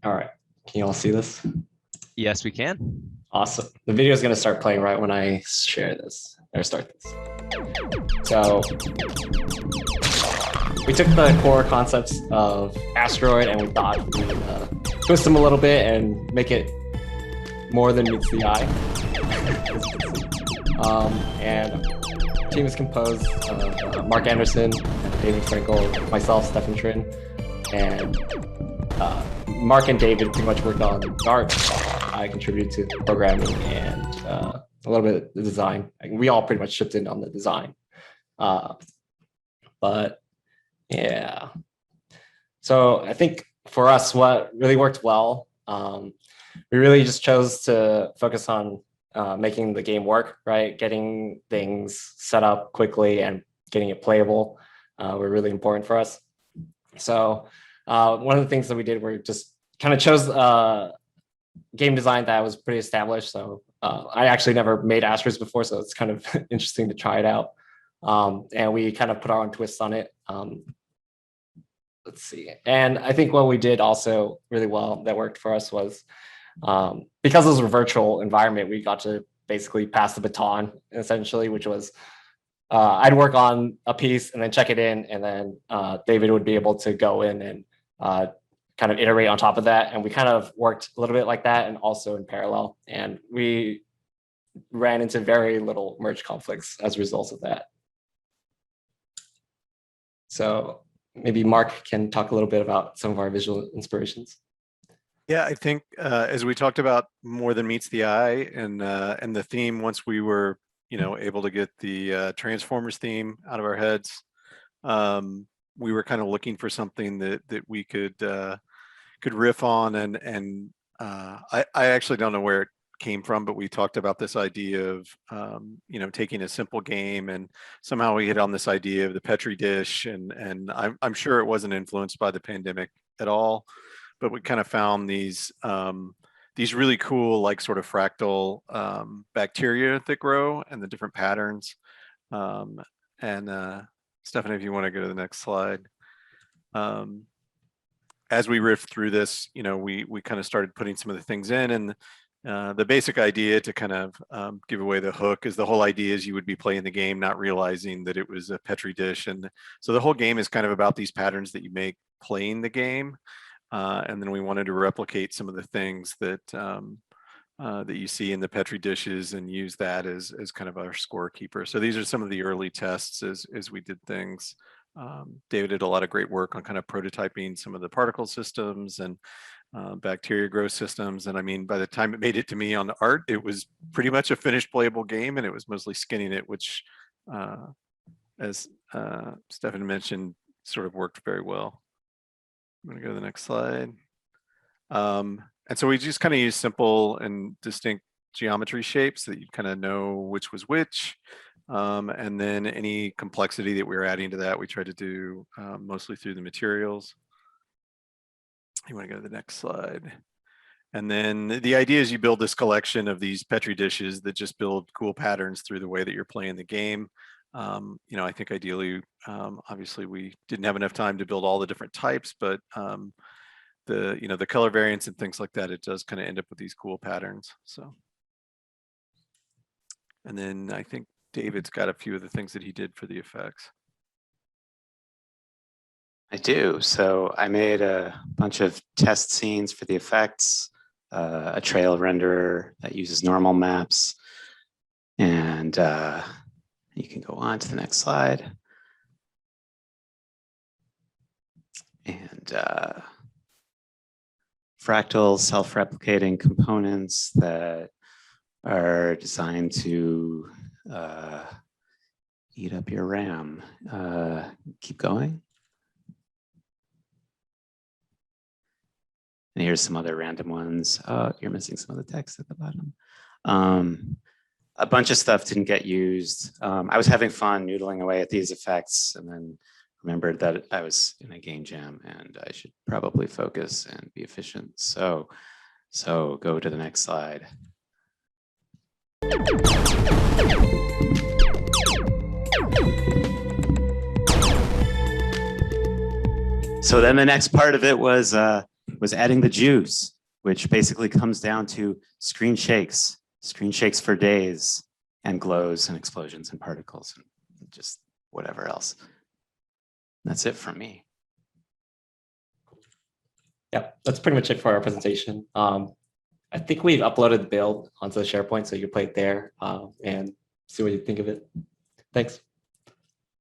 All right. Can you all see this? Yes, we can. Awesome. The video is going to start playing right when I share this or start this. So we took the core concepts of Asteroid and we thought we would twist them a little bit and make it more than meets the eye. And the team is composed of Mark Anderson, David Frankel, myself, Stefan Trin, and Mark and David pretty much worked on art. I contributed to programming and a little bit of the design. We all pretty much chipped in on the design. But yeah. So I think for us, what really worked well, we really just chose to focus on making the game work, right? Getting things set up quickly and getting it playable were really important for us. So one of the things that we did were just kind of chose game design that was pretty established. So I actually never made Astros before, so it's kind of interesting to try it out. And we kind of put our own twists on it. Let's see. And I think what we did also really well that worked for us was because it was a virtual environment, we got to basically pass the baton essentially, which was I'd work on a piece and then check it in, and then David would be able to go in and kind of iterate on top of that. And we kind of worked a little bit like that and also in parallel. And we ran into very little merge conflicts as a result of that. So maybe Mark can talk a little bit about some of our visual inspirations. Yeah, I think as we talked about more than meets the eye, and the theme, once we were able to get the Transformers theme out of our heads, we were kind of looking for something that we could riff on, and I actually don't know where it came from, but we talked about this idea of taking a simple game, and somehow we hit on this idea of the Petri dish, and I'm sure it wasn't influenced by the pandemic at all, but we kind of found these really cool, like, sort of fractal bacteria that grow and the different patterns. Stephanie, if you want to go to the next slide. As we riffed through this, we kind of started putting some of the things in, and the basic idea, to kind of give away the hook, is the whole idea is you would be playing the game not realizing that it was a Petri dish. And so the whole game is kind of about these patterns that you make playing the game. And then we wanted to replicate some of the things that that you see in the Petri dishes and use that as kind of our scorekeeper. So these are some of the early tests as we did things. David did a lot of great work on kind of prototyping some of the particle systems and bacteria growth systems. And I mean, by the time it made it to me on the art, it was pretty much a finished playable game, and it was mostly skinning it, which, as Stefan mentioned, sort of worked very well. I'm going to go to the next slide. And so we just kind of use simple and distinct geometry shapes that you kind of know which was which. And then any complexity that we were adding to that, we try to do mostly through the materials. You want to go to the next slide. And then the idea is you build this collection of these Petri dishes that just build cool patterns through the way that you're playing the game. I think ideally, obviously we didn't have enough time to build all the different types, but the color variants and things like that, it does kind of end up with these cool patterns. So, and then I think David's got a few of the things that he did for the effects. I do. So I made a bunch of test scenes for the effects, a trail renderer that uses normal maps, and you can go on to the next slide. And fractal self-replicating components that are designed to eat up your RAM. Keep going. And here's some other random ones. Oh, you're missing some of the text at the bottom. A bunch of stuff didn't get used. I was having fun noodling away at these effects, and then remembered that I was in a game jam and I should probably focus and be efficient. So go to the next slide. So then the next part of it was was adding the juice, which basically comes down to screen shakes for days, and glows and explosions and particles and just whatever else. That's it from me. Yeah, that's pretty much it for our presentation. I think we've uploaded the build onto the SharePoint, so you can play it there and see what you think of it. Thanks.